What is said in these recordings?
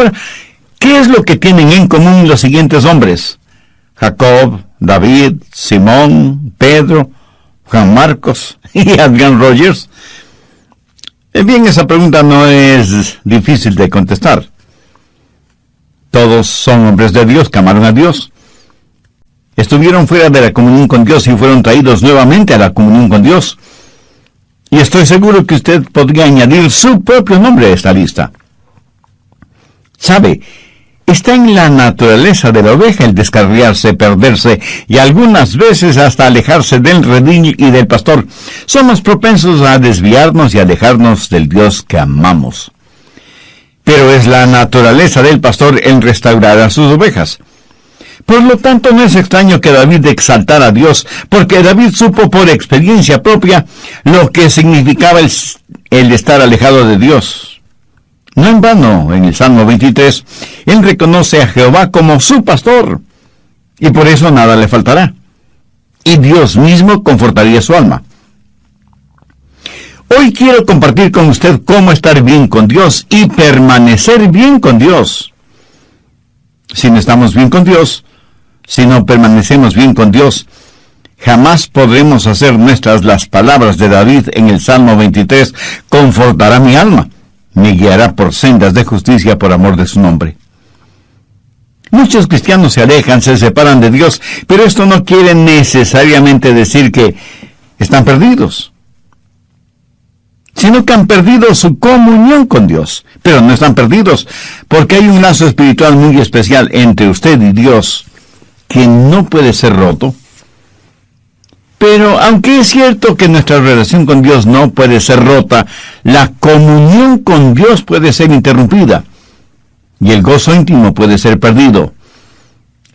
Ahora, ¿qué es lo que tienen en común los siguientes hombres? Jacob, David, Simón, Pedro, Juan Marcos y Adrian Rogers. Bien, esa pregunta no es difícil de contestar. Todos son hombres de Dios que amaron a Dios. Estuvieron fuera de la comunión con Dios y fueron traídos nuevamente a la comunión con Dios. Y estoy seguro que usted podría añadir su propio nombre a esta lista. ¿Sabe? Está en la naturaleza de la oveja el descarriarse, perderse y algunas veces hasta alejarse del redil y del pastor. Somos propensos a desviarnos y alejarnos del Dios que amamos. Pero es la naturaleza del pastor en restaurar a sus ovejas. Por lo tanto, no es extraño que David exaltara a Dios, porque David supo por experiencia propia lo que significaba el estar alejado de Dios. No en vano, en el Salmo 23, él reconoce a Jehová como su pastor, y por eso nada le faltará. Y Dios mismo confortaría su alma. Hoy quiero compartir con usted cómo estar bien con Dios y permanecer bien con Dios. Si no estamos bien con Dios, si no permanecemos bien con Dios, jamás podremos hacer nuestras las palabras de David en el Salmo 23, confortará mi alma. Me guiará por sendas de justicia por amor de su nombre. Muchos cristianos se alejan, se separan de Dios, pero esto no quiere necesariamente decir que están perdidos, sino que han perdido su comunión con Dios. Pero no están perdidos, porque hay un lazo espiritual muy especial entre usted y Dios, que no puede ser roto. Pero aunque es cierto que nuestra relación con Dios no puede ser rota, la comunión con Dios puede ser interrumpida y el gozo íntimo puede ser perdido.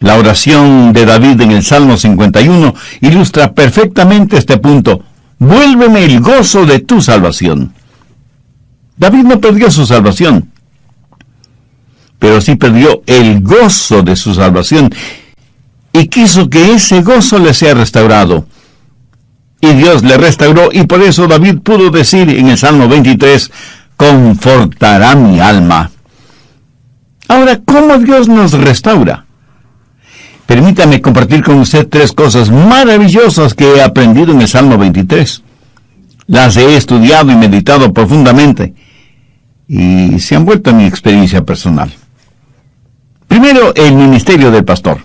La oración de David en el Salmo 51 ilustra perfectamente este punto. Vuélveme el gozo de tu salvación. David no perdió su salvación, pero sí perdió el gozo de su salvación y quiso que ese gozo le sea restaurado. Y Dios le restauró, y por eso David pudo decir en el Salmo 23, confortará mi alma. Ahora, ¿cómo Dios nos restaura? Permítame compartir con usted 3 cosas maravillosas que he aprendido en el Salmo 23. Las he estudiado y meditado profundamente, y se han vuelto en mi experiencia personal. Primero, el ministerio del pastor.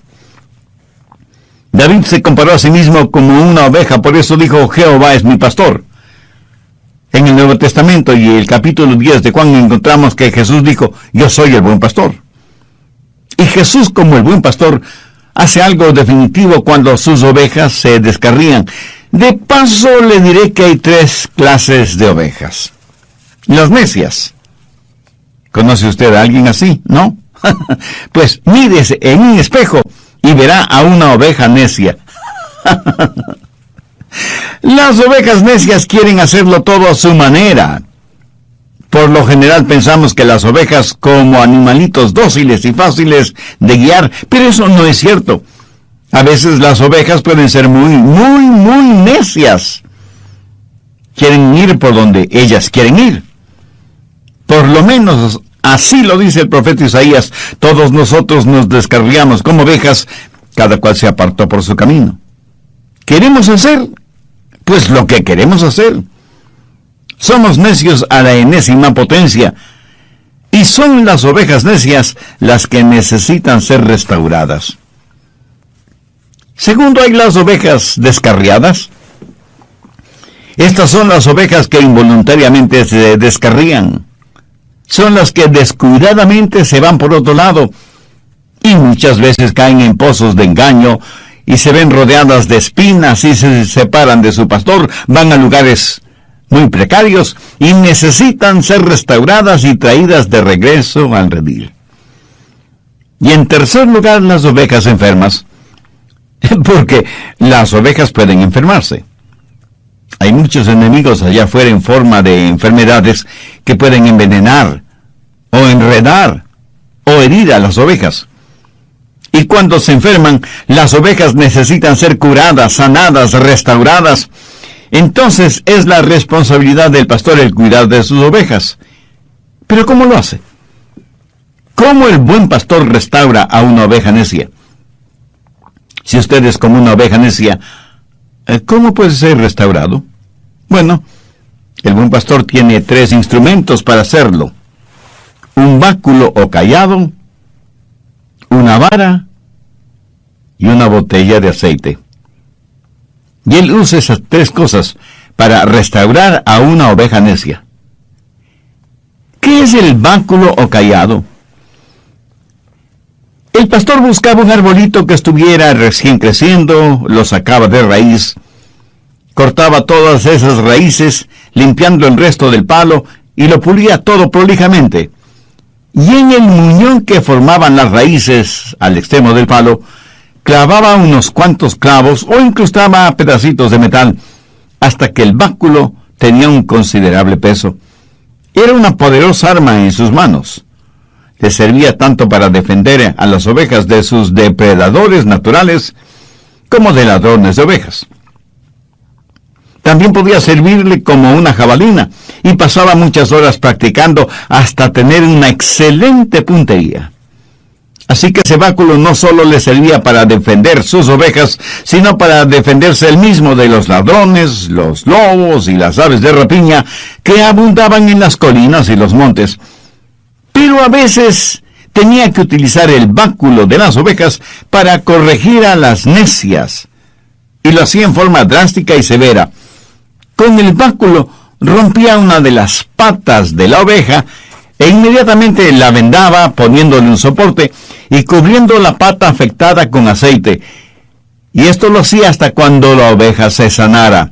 David se comparó a sí mismo como una oveja, por eso dijo, Jehová es mi pastor. En el Nuevo Testamento y el capítulo 10 de Juan encontramos que Jesús dijo, yo soy el buen pastor. Y Jesús, como el buen pastor, hace algo definitivo cuando sus ovejas se descarrían. De paso, le diré que hay 3 clases de ovejas. Las necias. ¿Conoce usted a alguien así, no? Pues mírese en un espejo y verá a una oveja necia. Las ovejas necias quieren hacerlo todo a su manera. Por lo general pensamos que las ovejas como animalitos dóciles y fáciles de guiar, pero eso no es cierto. A veces las ovejas pueden ser muy necias. Quieren ir por donde ellas quieren ir. Por lo menos así lo dice el profeta Isaías, todos nosotros nos descarriamos como ovejas, cada cual se apartó por su camino. ¿Queremos hacer? Pues lo que queremos hacer. Somos necios a la enésima potencia, y son las ovejas necias las que necesitan ser restauradas. Segundo, hay las ovejas descarriadas. Estas son las ovejas que involuntariamente se descarrían. Son las que descuidadamente se van por otro lado y muchas veces caen en pozos de engaño y se ven rodeadas de espinas y se separan de su pastor, van a lugares muy precarios y necesitan ser restauradas y traídas de regreso al redil. Y en tercer lugar, las ovejas enfermas, porque las ovejas pueden enfermarse. Hay muchos enemigos allá afuera en forma de enfermedades que pueden envenenar, o enredar, o herir a las ovejas. Y cuando se enferman, las ovejas necesitan ser curadas, sanadas, restauradas. Entonces es la responsabilidad del pastor el cuidar de sus ovejas. ¿Pero cómo lo hace? ¿Cómo el buen pastor restaura a una oveja necia? Si usted es como una oveja necia, ¿cómo puede ser restaurado? Bueno, el buen pastor tiene 3 instrumentos para hacerlo: un báculo o cayado, una vara y una botella de aceite. Y él usa esas 3 cosas para restaurar a una oveja necia. ¿Qué es el báculo o cayado? El pastor buscaba un arbolito que estuviera recién creciendo, lo sacaba de raíz, cortaba todas esas raíces, limpiando el resto del palo, y lo pulía todo prolijamente. Y en el muñón que formaban las raíces al extremo del palo, clavaba unos cuantos clavos o incrustaba pedacitos de metal, hasta que el báculo tenía un considerable peso. Era una poderosa arma en sus manos. Le servía tanto para defender a las ovejas de sus depredadores naturales como de ladrones de ovejas. También podía servirle como una jabalina, y pasaba muchas horas practicando hasta tener una excelente puntería. Así que ese báculo no solo le servía para defender sus ovejas, sino para defenderse él mismo de los ladrones, los lobos y las aves de rapiña que abundaban en las colinas y los montes. Pero a veces tenía que utilizar el báculo de las ovejas para corregir a las necias, y lo hacía en forma drástica y severa. Con el báculo rompía una de las patas de la oveja e inmediatamente la vendaba poniéndole un soporte y cubriendo la pata afectada con aceite. Y esto lo hacía hasta cuando la oveja se sanara.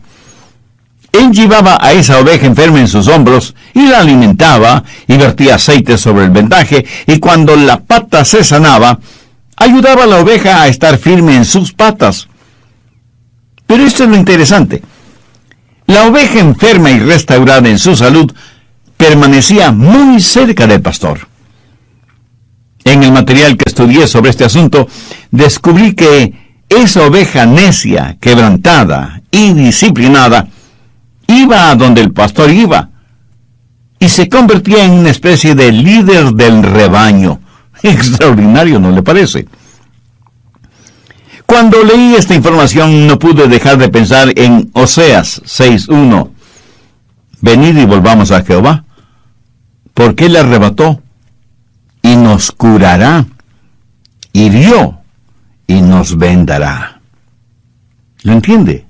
Él llevaba a esa oveja enferma en sus hombros y la alimentaba y vertía aceite sobre el vendaje, y cuando la pata se sanaba, ayudaba a la oveja a estar firme en sus patas. Pero esto es lo interesante. La oveja enferma y restaurada en su salud permanecía muy cerca del pastor. En el material que estudié sobre este asunto, descubrí que esa oveja necia, quebrantada y disciplinada, iba a donde el pastor iba, y se convertía en una especie de líder del rebaño. Extraordinario, ¿no le parece? Cuando leí esta información, no pude dejar de pensar en Oseas 6:1. Venid y volvamos a Jehová, porque Él arrebató y nos curará, hirió y nos vendará. ¿Lo entiende?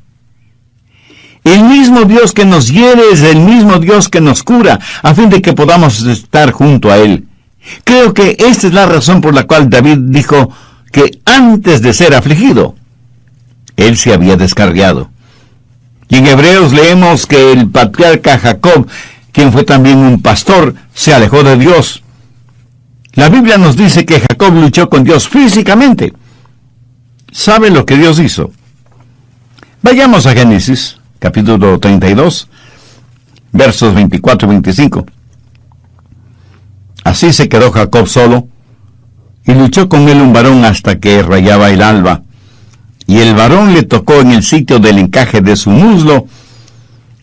El mismo Dios que nos hiere es el mismo Dios que nos cura, a fin de que podamos estar junto a Él. Creo que esta es la razón por la cual David dijo que antes de ser afligido, Él se había descarriado. Y en Hebreos leemos que el patriarca Jacob, quien fue también un pastor, se alejó de Dios. La Biblia nos dice que Jacob luchó con Dios físicamente. ¿Sabe lo que Dios hizo? Vayamos a Génesis, capítulo 32, versos 24 y 25. Así se quedó Jacob solo, y luchó con él un varón hasta que rayaba el alba. Y el varón le tocó en el sitio del encaje de su muslo,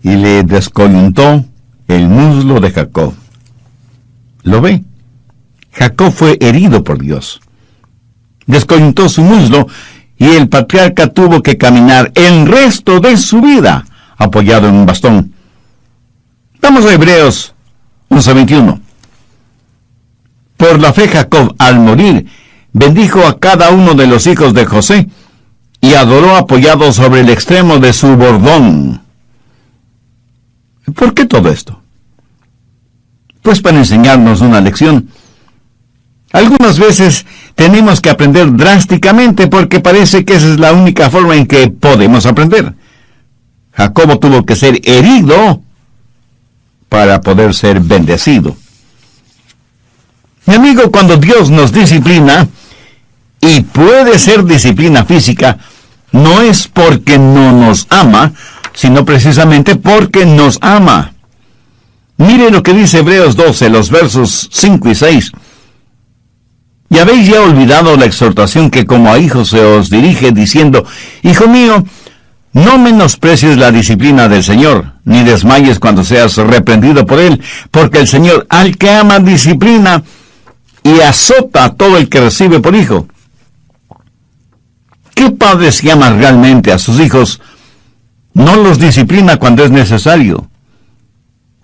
y le descoyuntó el muslo de Jacob. ¿Lo ve? Jacob fue herido por Dios. Descoyuntó su muslo, y el patriarca tuvo que caminar el resto de su vida apoyado en un bastón. Vamos a Hebreos 11:21. Por la fe Jacob, al morir, bendijo a cada uno de los hijos de José, y adoró apoyado sobre el extremo de su bordón. ¿Por qué todo esto? Pues para enseñarnos una lección. Algunas veces tenemos que aprender drásticamente porque parece que esa es la única forma en que podemos aprender. Jacobo tuvo que ser herido para poder ser bendecido. Mi amigo, cuando Dios nos disciplina, y puede ser disciplina física, no es porque no nos ama, sino precisamente porque nos ama. Mire lo que dice Hebreos 12, los versos 5 y 6. Y habéis ya olvidado la exhortación que como a hijos se os dirige, diciendo: Hijo mío, no menosprecies la disciplina del Señor, ni desmayes cuando seas reprendido por Él, porque el Señor al que ama disciplina, y azota a todo el que recibe por hijo. ¿Qué padre si ama realmente a sus hijos no los disciplina cuando es necesario?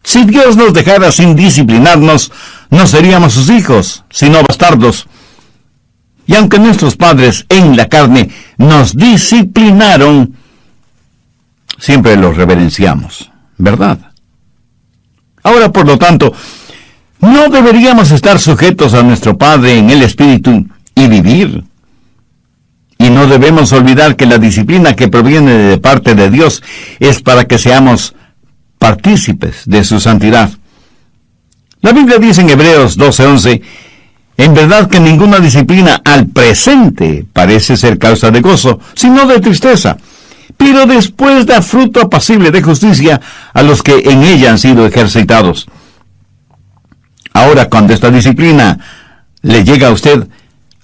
Si Dios nos dejara sin disciplinarnos, no seríamos sus hijos, sino bastardos. Y aunque nuestros padres en la carne nos disciplinaron, siempre los reverenciamos, ¿verdad? Ahora, por lo tanto, no deberíamos estar sujetos a nuestro Padre en el Espíritu y vivir. Y no debemos olvidar que la disciplina que proviene de parte de Dios es para que seamos partícipes de su santidad. La Biblia dice en Hebreos 12:11, en verdad que ninguna disciplina al presente parece ser causa de gozo, sino de tristeza, pero después da fruto apacible de justicia a los que en ella han sido ejercitados. Ahora, cuando esta disciplina le llega a usted,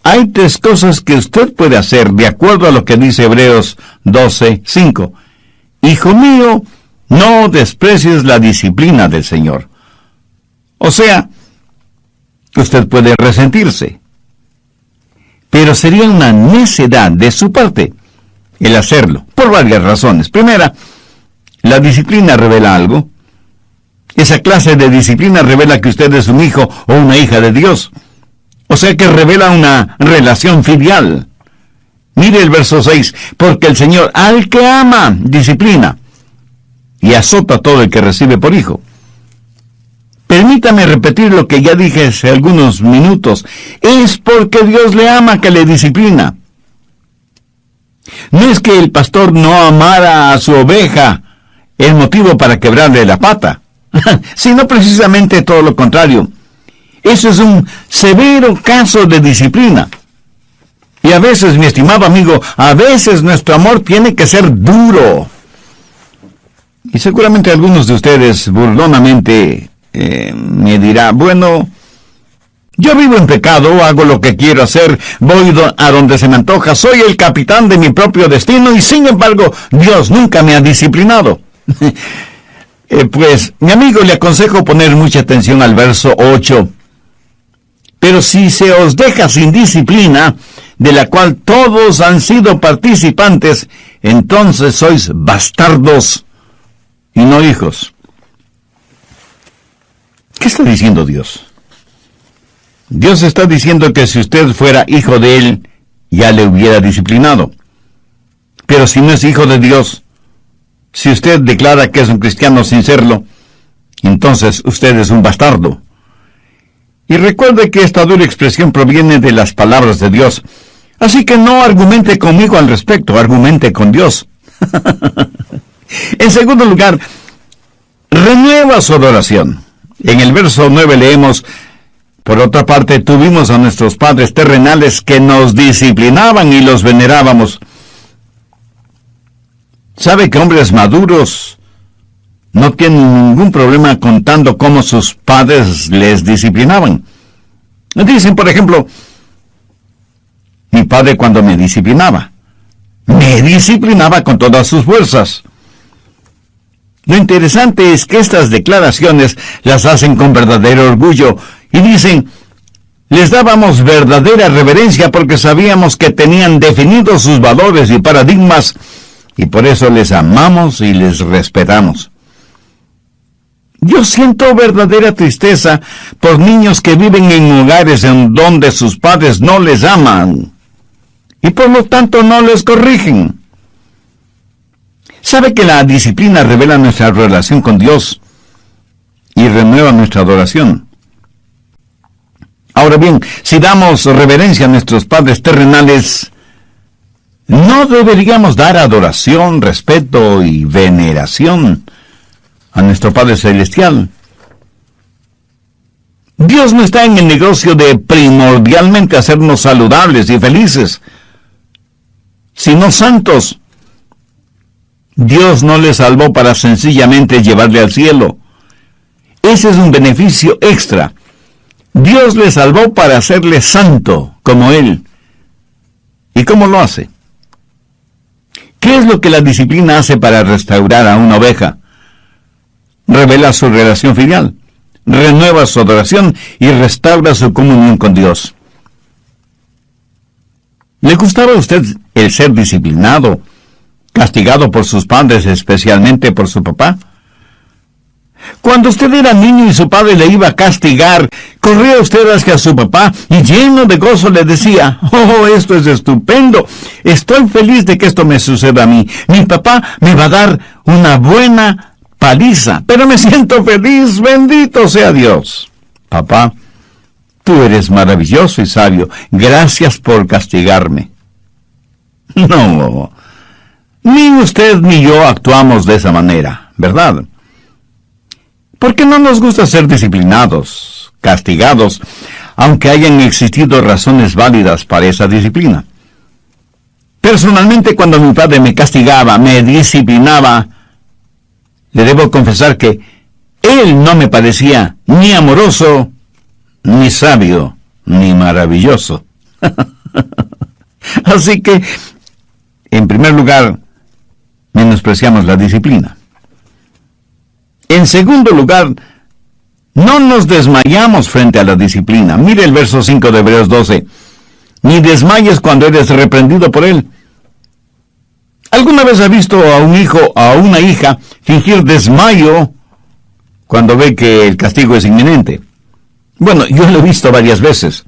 hay 3 cosas que usted puede hacer de acuerdo a lo que dice Hebreos 12:5. Hijo mío, no desprecies la disciplina del Señor. O sea, usted puede resentirse, pero sería una necedad de su parte el hacerlo, por varias razones. Primera, la disciplina revela algo. Esa clase de disciplina revela que usted es un hijo o una hija de Dios. O sea que revela una relación filial. Mire el verso 6, porque el Señor al que ama disciplina y azota a todo el que recibe por hijo. Permítame repetir lo que ya dije hace algunos minutos. Es porque Dios le ama que le disciplina. No es que el pastor no amara a su oveja, el motivo para quebrarle la pata, sino precisamente todo lo contrario. Eso es un severo caso de disciplina. Y a veces, mi estimado amigo, a veces nuestro amor tiene que ser duro. Y seguramente algunos de ustedes burlonamente me dirá, bueno, yo vivo en pecado, hago lo que quiero hacer, voy a donde se me antoja, soy el capitán de mi propio destino y sin embargo Dios nunca me ha disciplinado. Pues, mi amigo, le aconsejo poner mucha atención al verso 8. Pero si se os deja sin disciplina, de la cual todos han sido participantes, entonces sois bastardos y no hijos. ¿Qué está diciendo Dios? Dios está diciendo que si usted fuera hijo de Él, ya le hubiera disciplinado. Pero si no es hijo de Dios, si usted declara que es un cristiano sin serlo, entonces usted es un bastardo. Y recuerde que esta dura expresión proviene de las palabras de Dios. Así que no argumente conmigo al respecto, argumente con Dios. En segundo lugar, renueva su adoración. En el verso 9 leemos, por otra parte, tuvimos a nuestros padres terrenales que nos disciplinaban y los venerábamos. ¿Sabe que hombres maduros no tienen ningún problema contando cómo sus padres les disciplinaban? Dicen, por ejemplo, mi padre cuando me disciplinaba con todas sus fuerzas. Lo interesante es que estas declaraciones las hacen con verdadero orgullo y dicen, les dábamos verdadera reverencia porque sabíamos que tenían definidos sus valores y paradigmas y por eso les amamos y les respetamos. Yo siento verdadera tristeza por niños que viven en hogares en donde sus padres no les aman y por lo tanto no les corrigen. ¿Sabe que la disciplina revela nuestra relación con Dios y renueva nuestra adoración? Ahora bien, si damos reverencia a nuestros padres terrenales, ¿no deberíamos dar adoración, respeto y veneración a nuestro Padre Celestial? Dios no está en el negocio de primordialmente hacernos saludables y felices, sino santos. Dios no le salvó para sencillamente llevarle al cielo. Ese es un beneficio extra. Dios le salvó para hacerle santo como Él. ¿Y cómo lo hace? ¿Qué es lo que la disciplina hace para restaurar a una oveja? Revela su relación filial. renueva su adoración y restaura su comunión con Dios. ¿Le gustaba a usted el ser disciplinado, castigado por sus padres, especialmente por su papá? Cuando usted era niño y su padre le iba a castigar, corría usted hacia su papá y lleno de gozo le decía: «Oh, esto es estupendo, estoy feliz de que esto me suceda a mí. Mi papá me va a dar una buena paliza, pero me siento feliz, bendito sea Dios». Papá, tú eres maravilloso y sabio, gracias por castigarme. No, ni usted ni yo actuamos de esa manera, ¿verdad? Porque no nos gusta ser disciplinados, castigados, aunque hayan existido razones válidas para esa disciplina. Personalmente, cuando mi padre me castigaba, me disciplinaba, le debo confesar que él no me parecía ni amoroso, ni sabio, ni maravilloso. Así que, en primer lugar, menospreciamos la disciplina. En segundo lugar, no nos desmayamos frente a la disciplina. Mire el verso 5 de Hebreos 12. Ni desmayes cuando eres reprendido por él. ¿Alguna vez ha visto a un hijo o a una hija fingir desmayo cuando ve que el castigo es inminente? Bueno, yo lo he visto varias veces.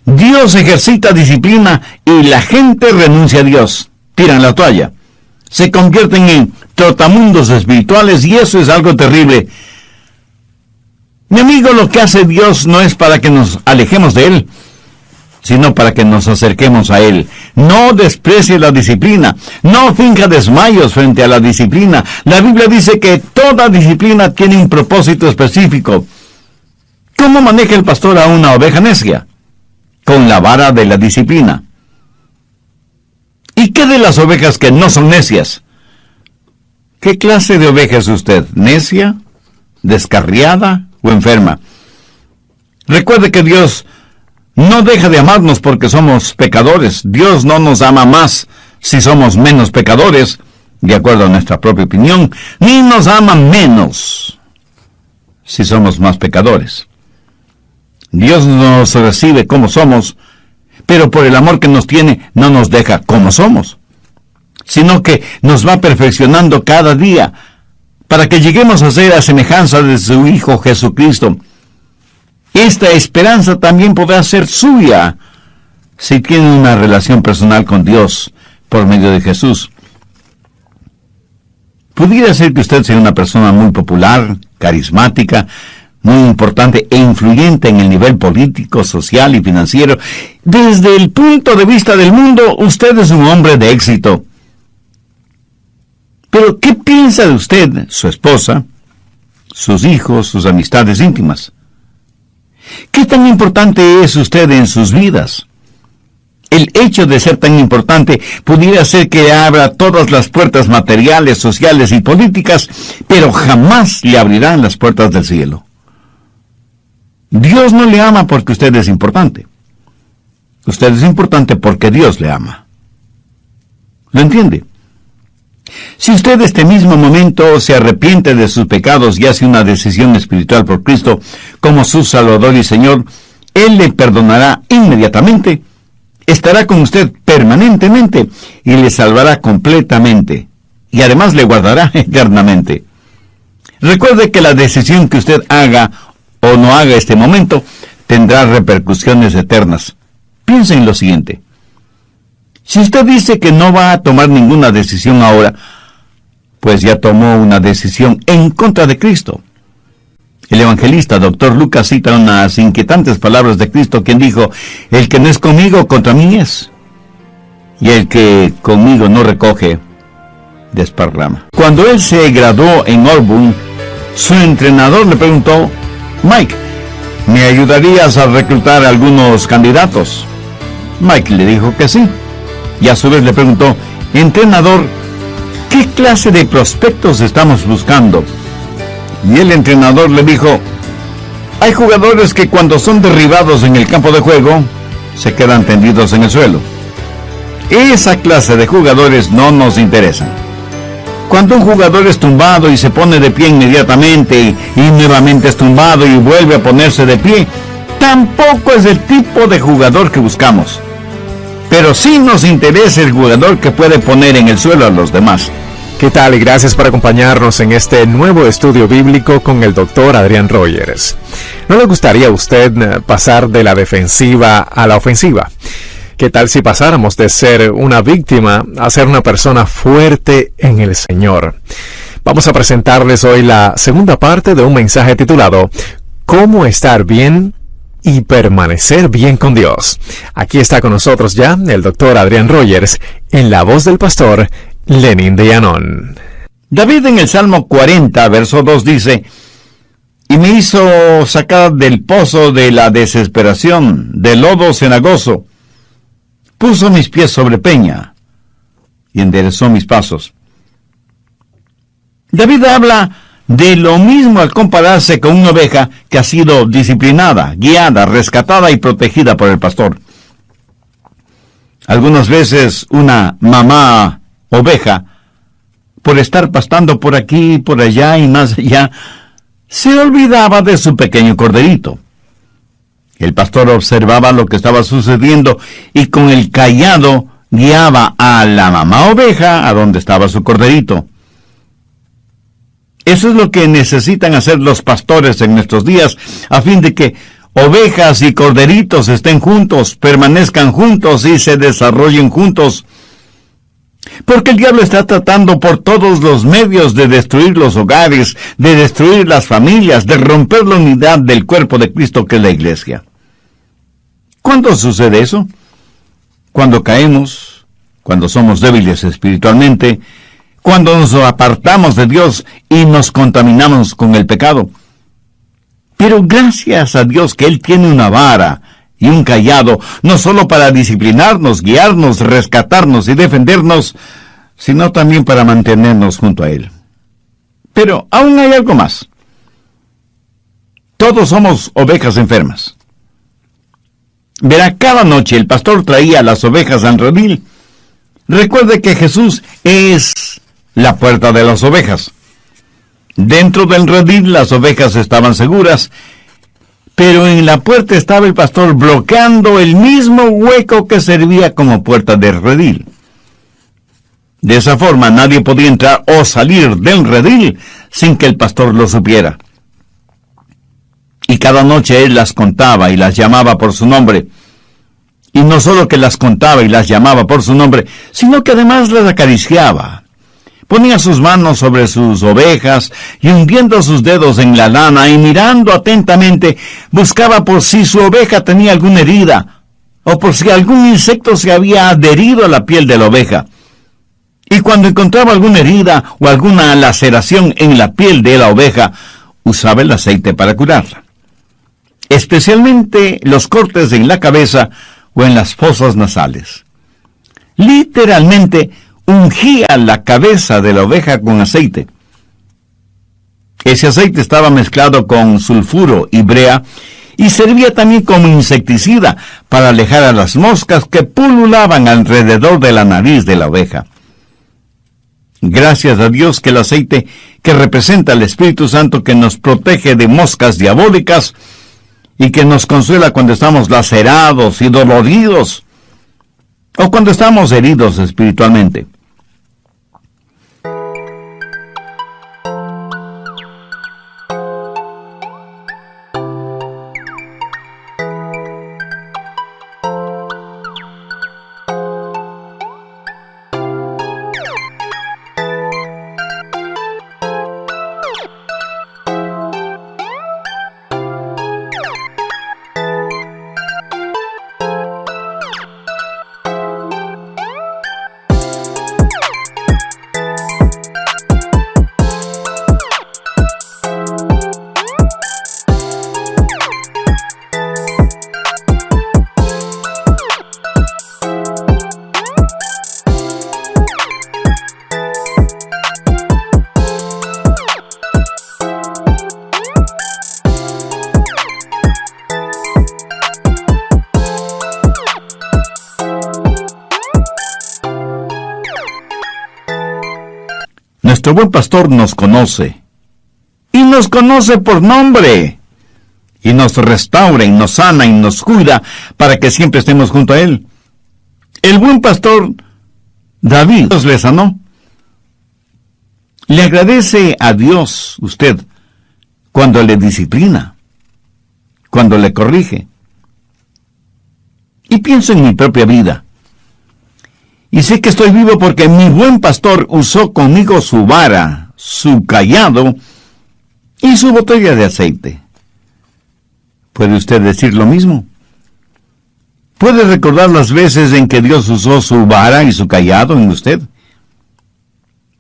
Dios ejercita disciplina y la gente renuncia a Dios. Tiran la toalla. Se convierten en trotamundos espirituales y eso es algo terrible. Mi amigo, lo que hace Dios no es para que nos alejemos de Él, sino para que nos acerquemos a Él. No desprecie la disciplina, no finja desmayos frente a la disciplina. La Biblia dice que toda disciplina tiene un propósito específico. ¿Cómo maneja el pastor a una oveja necia? Con la vara de la disciplina. ¿Y qué de las ovejas que no son necias? ¿Qué clase de oveja es usted? ¿Necia? ¿Descarriada o enferma? Recuerde que Dios no deja de amarnos porque somos pecadores. Dios no nos ama más si somos menos pecadores, de acuerdo a nuestra propia opinión, ni nos ama menos si somos más pecadores. Dios nos recibe como somos, pero por el amor que nos tiene no nos deja como somos, sino que nos va perfeccionando cada día para que lleguemos a ser a semejanza de su Hijo Jesucristo. Esta esperanza también podrá ser suya si tiene una relación personal con Dios por medio de Jesús. Pudiera ser que usted sea una persona muy popular, carismática, muy importante e influyente en el nivel político, social y financiero. Desde el punto de vista del mundo, usted es un hombre de éxito. Pero, ¿qué piensa de usted, su esposa, sus hijos, sus amistades íntimas? ¿Qué tan importante es usted en sus vidas? El hecho de ser tan importante pudiera ser que abra todas las puertas materiales, sociales y políticas, pero jamás le abrirán las puertas del cielo. Dios no le ama porque usted es importante. Usted es importante porque Dios le ama. ¿Lo entiende? Si usted este mismo momento se arrepiente de sus pecados y hace una decisión espiritual por Cristo como su Salvador y Señor, Él le perdonará inmediatamente, estará con usted permanentemente y le salvará completamente, y además le guardará eternamente. Recuerde que la decisión que usted haga o no haga este momento tendrá repercusiones eternas. Piense en lo siguiente. Si usted dice que no va a tomar ninguna decisión ahora, pues ya tomó una decisión en contra de Cristo. El evangelista Dr. Lucas cita unas inquietantes palabras de Cristo, quien dijo: «El que no es conmigo, contra mí es, y el que conmigo no recoge, desparrama». Cuando él se graduó en Auburn, su entrenador le preguntó: «Mike, ¿me ayudarías a reclutar a algunos candidatos?» Mike le dijo que sí, y a su vez le preguntó: «Entrenador, ¿qué clase de prospectos estamos buscando?» Y el entrenador le dijo: «Hay jugadores que cuando son derribados en el campo de juego, se quedan tendidos en el suelo. Esa clase de jugadores no nos interesan. Cuando un jugador es tumbado y se pone de pie inmediatamente y nuevamente es tumbado y vuelve a ponerse de pie, tampoco es el tipo de jugador que buscamos. Pero sí nos interesa el jugador que puede poner en el suelo a los demás. ¿Qué tal? Y gracias por acompañarnos en este nuevo estudio bíblico con el Dr. Adrián Rogers. ¿No le gustaría a usted pasar de la defensiva a la ofensiva? ¿Qué tal si pasáramos de ser una víctima a ser una persona fuerte en el Señor? Vamos a presentarles hoy la segunda parte de un mensaje titulado ¿Cómo estar bien y permanecer bien con Dios? Aquí está con nosotros ya el Dr. Adrián Rogers en la voz del pastor Lenin de Llanón. David en el Salmo 40, verso 2 dice: y me hizo sacar del pozo de la desesperación, del lodo cenagoso. Puso mis pies sobre peña y enderezó mis pasos. David habla de lo mismo al compararse con una oveja que ha sido disciplinada, guiada, rescatada y protegida por el pastor. Algunas veces una mamá oveja, por estar pastando por aquí, por allá y más allá, se olvidaba de su pequeño corderito. El pastor observaba lo que estaba sucediendo y con el cayado guiaba a la mamá oveja a donde estaba su corderito. Eso es lo que necesitan hacer los pastores en nuestros días, a fin de que ovejas y corderitos estén juntos, permanezcan juntos y se desarrollen juntos. Porque el diablo está tratando por todos los medios de destruir los hogares, de destruir las familias, de romper la unidad del cuerpo de Cristo que es la iglesia. ¿Cuándo sucede eso? Cuando caemos, cuando somos débiles espiritualmente, cuando nos apartamos de Dios y nos contaminamos con el pecado. Pero gracias a Dios que Él tiene una vara y un cayado, no solo para disciplinarnos, guiarnos, rescatarnos y defendernos, sino también para mantenernos junto a Él. Pero aún hay algo más. Todos somos ovejas enfermas. Verá, cada noche el pastor traía las ovejas al redil. Recuerde que Jesús es la puerta de las ovejas. Dentro del redil las ovejas estaban seguras, pero en la puerta estaba el pastor bloqueando el mismo hueco que servía como puerta del redil. De esa forma nadie podía entrar o salir del redil sin que el pastor lo supiera. Y cada noche él las contaba y las llamaba por su nombre. Y no solo que las contaba y las llamaba por su nombre, sino que además las acariciaba. Ponía sus manos sobre sus ovejas y hundiendo sus dedos en la lana y mirando atentamente, buscaba por si su oveja tenía alguna herida o por si algún insecto se había adherido a la piel de la oveja. Y cuando encontraba alguna herida o alguna laceración en la piel de la oveja, usaba el aceite para curarla. Especialmente los cortes en la cabeza o en las fosas nasales. Literalmente, ungía la cabeza de la oveja con aceite. Ese aceite estaba mezclado con sulfuro y brea y servía también como insecticida para alejar a las moscas que pululaban alrededor de la nariz de la oveja. Gracias a Dios que el aceite que representa al Espíritu Santo que nos protege de moscas diabólicas y que nos consuela cuando estamos lacerados y doloridos o cuando estamos heridos espiritualmente. Nuestro buen pastor nos conoce, y nos conoce por nombre, y nos restaura, y nos sana, y nos cuida, para que siempre estemos junto a Él. El buen pastor David Dios le sanó. Le agradece a Dios usted cuando le disciplina, cuando le corrige. Y pienso en mi propia vida. Y sé que estoy vivo porque mi buen pastor usó conmigo su vara, su cayado y su botella de aceite. ¿Puede usted decir lo mismo? ¿Puede recordar las veces en que Dios usó su vara y su cayado en usted?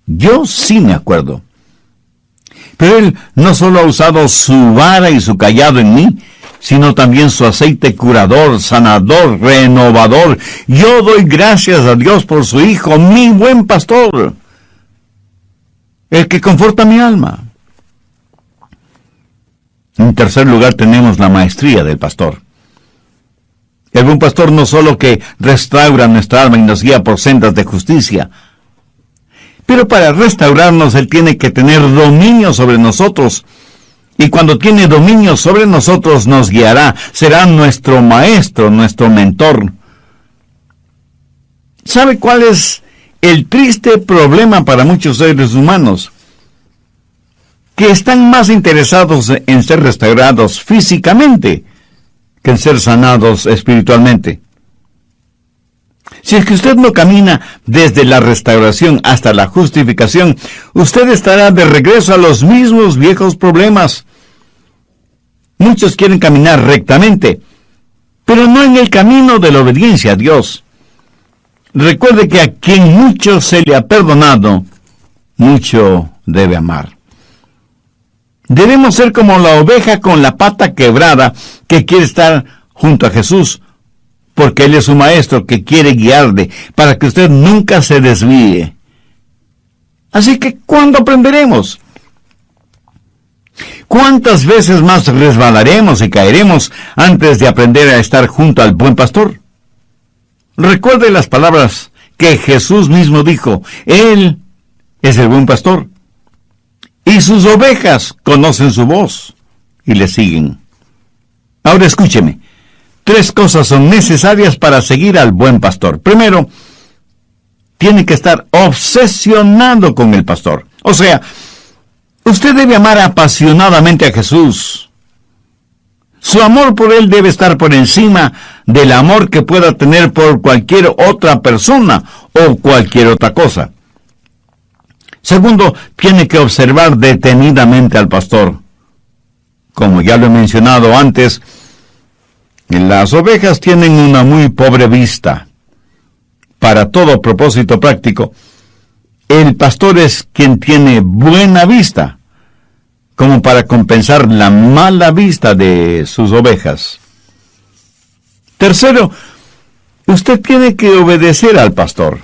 Yo sí me acuerdo. Pero Él no solo ha usado su vara y su cayado en mí, sino también su aceite curador, sanador, renovador. Yo doy gracias a Dios por su Hijo, mi buen pastor, el que conforta mi alma. En tercer lugar tenemos la maestría del pastor. El buen pastor no solo que restaura nuestra alma y nos guía por sendas de justicia, pero para restaurarnos Él tiene que tener dominio sobre nosotros. Y cuando tiene dominio sobre nosotros nos guiará, será nuestro maestro, nuestro mentor. ¿Sabe cuál es el triste problema para muchos seres humanos? Que están más interesados en ser restaurados físicamente que en ser sanados espiritualmente. Si es que usted no camina desde la restauración hasta la justificación, usted estará de regreso a los mismos viejos problemas. Muchos quieren caminar rectamente, pero no en el camino de la obediencia a Dios. Recuerde que a quien mucho se le ha perdonado, mucho debe amar. Debemos ser como la oveja con la pata quebrada que quiere estar junto a Jesús, porque Él es su maestro que quiere guiarle para que usted nunca se desvíe. Así que, ¿cuándo aprenderemos? ¿Cuántas veces más resbalaremos y caeremos antes de aprender a estar junto al buen pastor? Recuerde las palabras que Jesús mismo dijo. Él es el buen pastor, y sus ovejas conocen su voz y le siguen. Ahora escúcheme. 3 cosas son necesarias para seguir al buen pastor. Primero, tiene que estar obsesionado con el pastor. O sea, usted debe amar apasionadamente a Jesús. Su amor por Él debe estar por encima del amor que pueda tener por cualquier otra persona o cualquier otra cosa. Segundo, tiene que observar detenidamente al pastor. Como ya lo he mencionado antes, las ovejas tienen una muy pobre vista. Para todo propósito práctico, el pastor es quien tiene buena vista, como para compensar la mala vista de sus ovejas. Tercero, usted tiene que obedecer al pastor.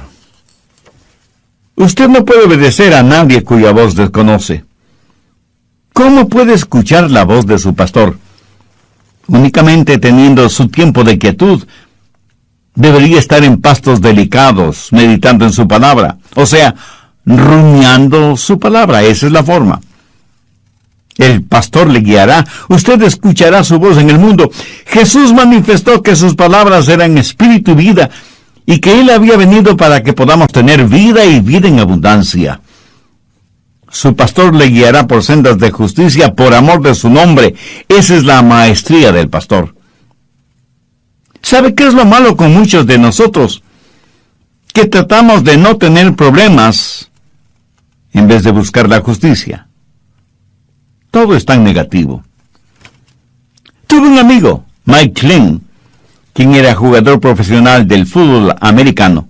Usted no puede obedecer a nadie cuya voz desconoce. ¿Cómo puede escuchar la voz de su pastor? Únicamente teniendo su tiempo de quietud. Debería estar en pastos delicados, meditando en su palabra. O sea, rumiando su palabra. Esa es la forma. El pastor le guiará. Usted escuchará su voz en el mundo. Jesús manifestó que sus palabras eran espíritu y vida, y que Él había venido para que podamos tener vida y vida en abundancia. Su pastor le guiará por sendas de justicia por amor de su nombre. Esa es la maestría del pastor. ¿Sabe qué es lo malo con muchos de nosotros? Que tratamos de no tener problemas en vez de buscar la justicia. Todo es tan negativo. Tuve un amigo, Mike Glenn, quien era jugador profesional del fútbol americano.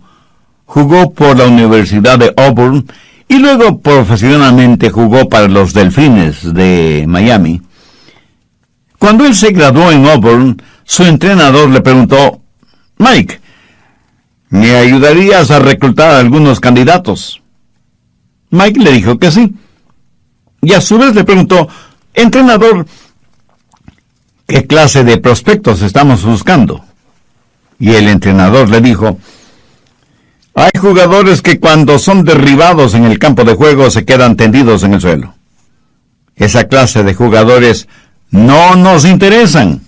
Jugó por la Universidad de Auburn y luego profesionalmente jugó para los Delfines de Miami. Cuando él se graduó en Auburn, su entrenador le preguntó: Mike, ¿me ayudarías a reclutar a algunos candidatos? Mike le dijo que sí. Y a su vez le preguntó: entrenador, ¿qué clase de prospectos estamos buscando? Y el entrenador le dijo: Hay jugadores que cuando son derribados en el campo de juego se quedan tendidos en el suelo. Esa clase de jugadores no nos interesan.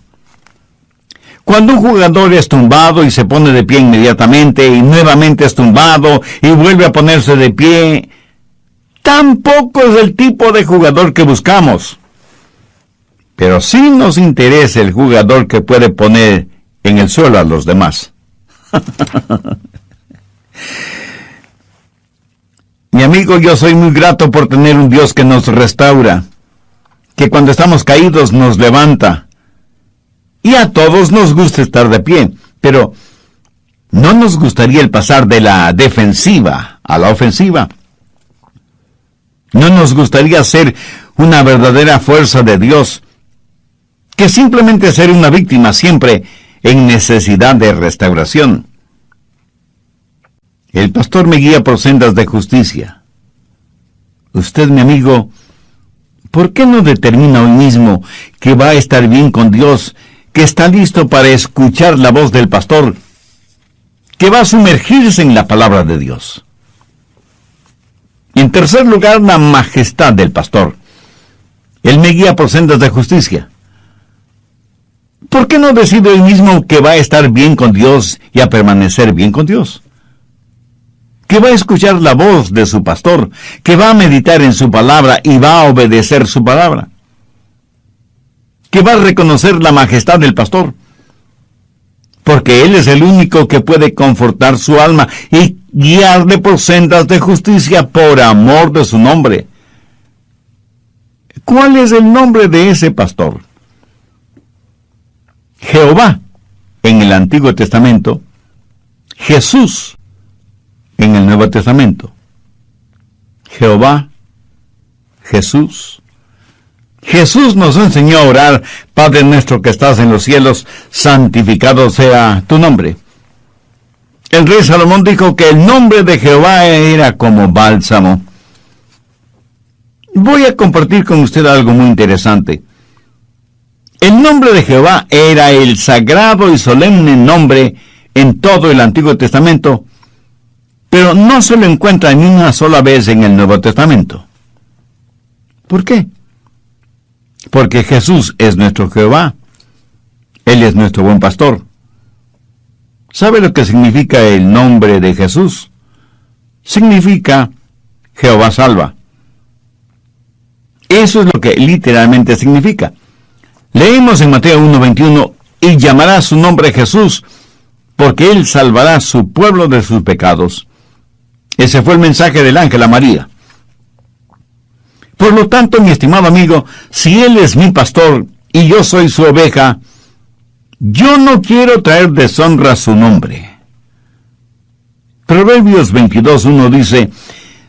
Cuando un jugador es tumbado y se pone de pie inmediatamente y nuevamente es tumbado y vuelve a ponerse de pie, tampoco es el tipo de jugador que buscamos. Pero sí nos interesa el jugador que puede poner en el suelo a los demás. Mi amigo, yo soy muy grato por tener un Dios que nos restaura, que cuando estamos caídos nos levanta. Y a todos nos gusta estar de pie, pero no nos gustaría el pasar de la defensiva a la ofensiva. No nos gustaría ser una verdadera fuerza de Dios, que simplemente ser una víctima siempre en necesidad de restauración. El pastor me guía por sendas de justicia. Usted, mi amigo, ¿por qué no determina hoy mismo que va a estar bien con Dios, que está listo para escuchar la voz del pastor, que va a sumergirse en la palabra de Dios? Y en tercer lugar, la majestad del pastor. Él me guía por sendas de justicia. ¿Por qué no decide hoy mismo que va a estar bien con Dios y a permanecer bien con Dios? Que va a escuchar la voz de su pastor, que va a meditar en su palabra y va a obedecer su palabra. Que va a reconocer la majestad del pastor, porque él es el único que puede confortar su alma y guiarle por sendas de justicia por amor de su nombre. ¿Cuál es el nombre de ese pastor? Jehová en el Antiguo Testamento, Jesús en el Nuevo Testamento. Jehová, Jesús. Jesús nos enseñó a orar: Padre nuestro que estás en los cielos, santificado sea tu nombre. El rey Salomón dijo que el nombre de Jehová era como bálsamo. Voy a compartir con usted algo muy interesante. El nombre de Jehová era el sagrado y solemne nombre en todo el Antiguo Testamento, pero no se lo encuentra ni una sola vez en el Nuevo Testamento. ¿Por qué? Porque Jesús es nuestro Jehová. Él es nuestro buen pastor. ¿Sabe lo que significa el nombre de Jesús? Significa Jehová salva. Eso es lo que literalmente significa. Leemos en Mateo 1:21, y llamará su nombre Jesús, porque él salvará a su pueblo de sus pecados. Ese fue el mensaje del ángel a María. Por lo tanto, mi estimado amigo, si él es mi pastor y yo soy su oveja, yo no quiero traer deshonra a su nombre. Proverbios 22:1 dice: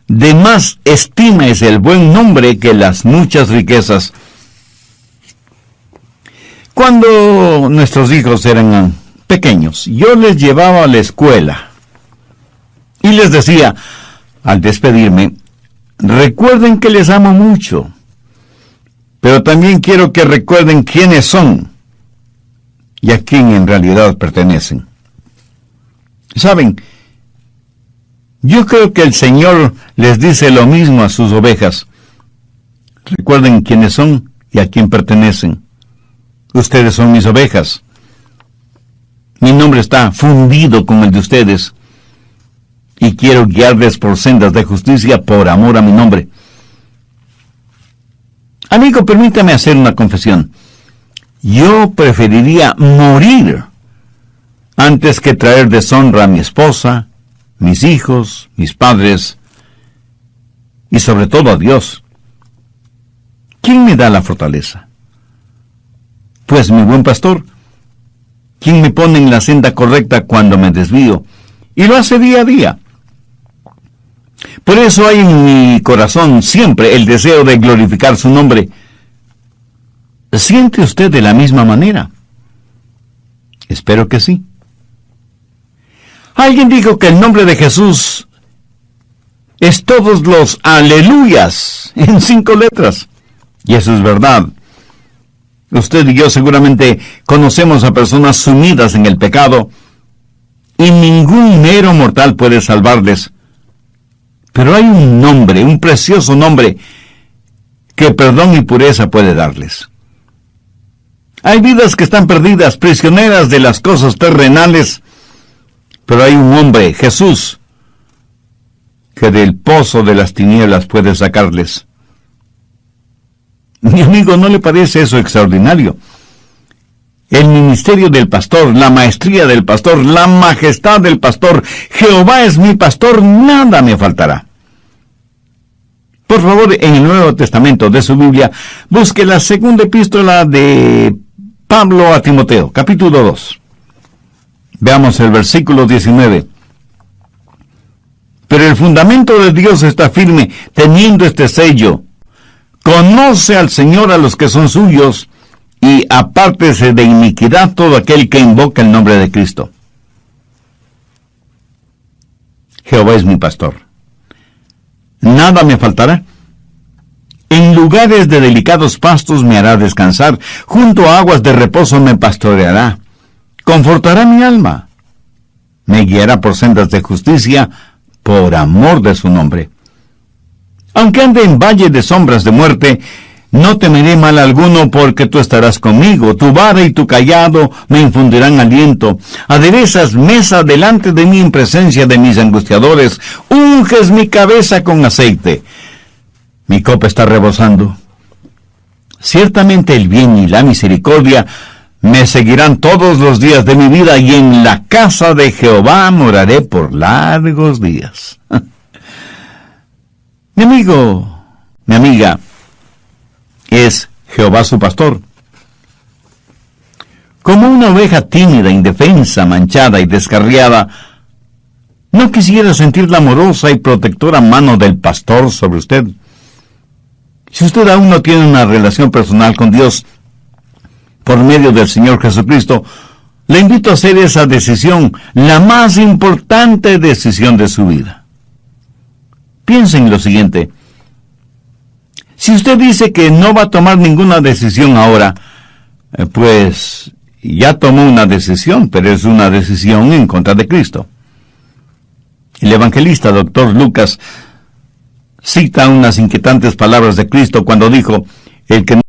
de más estima es el buen nombre que las muchas riquezas. Cuando nuestros hijos eran pequeños, yo les llevaba a la escuela y les decía, al despedirme: recuerden que les amo mucho, pero también quiero que recuerden quiénes son y a quién en realidad pertenecen. ¿Saben? Yo creo que el Señor les dice lo mismo a sus ovejas. Recuerden quiénes son y a quién pertenecen. Ustedes son mis ovejas. Mi nombre está fundido con el de ustedes. Y quiero guiarles por sendas de justicia por amor a mi nombre. Amigo, permítame hacer una confesión. Yo preferiría morir antes que traer deshonra a mi esposa, mis hijos, mis padres y sobre todo a Dios. ¿Quién me da la fortaleza? Pues mi buen pastor, quien me pone en la senda correcta cuando me desvío, y lo hace día a día. Por eso hay en mi corazón siempre el deseo de glorificar su nombre. ¿Siente usted de la misma manera? Espero que sí. Alguien dijo que el nombre de Jesús es todos los aleluyas en 5 letras. Y eso es verdad. Usted y yo seguramente conocemos a personas sumidas en el pecado y ningún mero mortal puede salvarles. Pero hay un nombre, un precioso nombre, que perdón y pureza puede darles. Hay vidas que están perdidas, prisioneras de las cosas terrenales, pero hay un hombre, Jesús, que del pozo de las tinieblas puede sacarles. Mi amigo, ¿no le parece eso extraordinario? El ministerio del pastor, la maestría del pastor, la majestad del pastor. Jehová es mi pastor, nada me faltará. Por favor, en el Nuevo Testamento de su Biblia, busque la segunda epístola de Pablo a Timoteo, capítulo 2. Veamos el versículo 19. Pero el fundamento de Dios está firme, teniendo este sello: conoce al Señor a los que son suyos, y apártese de iniquidad todo aquel que invoca el nombre de Cristo. Jehová es mi pastor, nada me faltará. En lugares de delicados pastos me hará descansar, junto a aguas de reposo me pastoreará. Confortará mi alma, me guiará por sendas de justicia, por amor de su nombre. Aunque ande en valle de sombras de muerte, no temeré mal alguno, porque tú estarás conmigo. Tu vara y tu cayado me infundirán aliento. Aderezas mesa delante de mí en presencia de mis angustiadores. Unges mi cabeza con aceite. Mi copa está rebosando. Ciertamente el bien y la misericordia me seguirán todos los días de mi vida, y en la casa de Jehová moraré por largos días. Mi amigo, mi amiga, ¿es Jehová su pastor? Como una oveja tímida, indefensa, manchada y descarriada, ¿no quisiera sentir la amorosa y protectora mano del pastor sobre usted? Si usted aún no tiene una relación personal con Dios por medio del Señor Jesucristo, le invito a hacer esa decisión, la más importante decisión de su vida. Piensa en lo siguiente: si usted dice que no va a tomar ninguna decisión ahora, pues ya tomó una decisión, pero es una decisión en contra de Cristo. El evangelista Dr. Lucas cita unas inquietantes palabras de Cristo cuando dijo: el que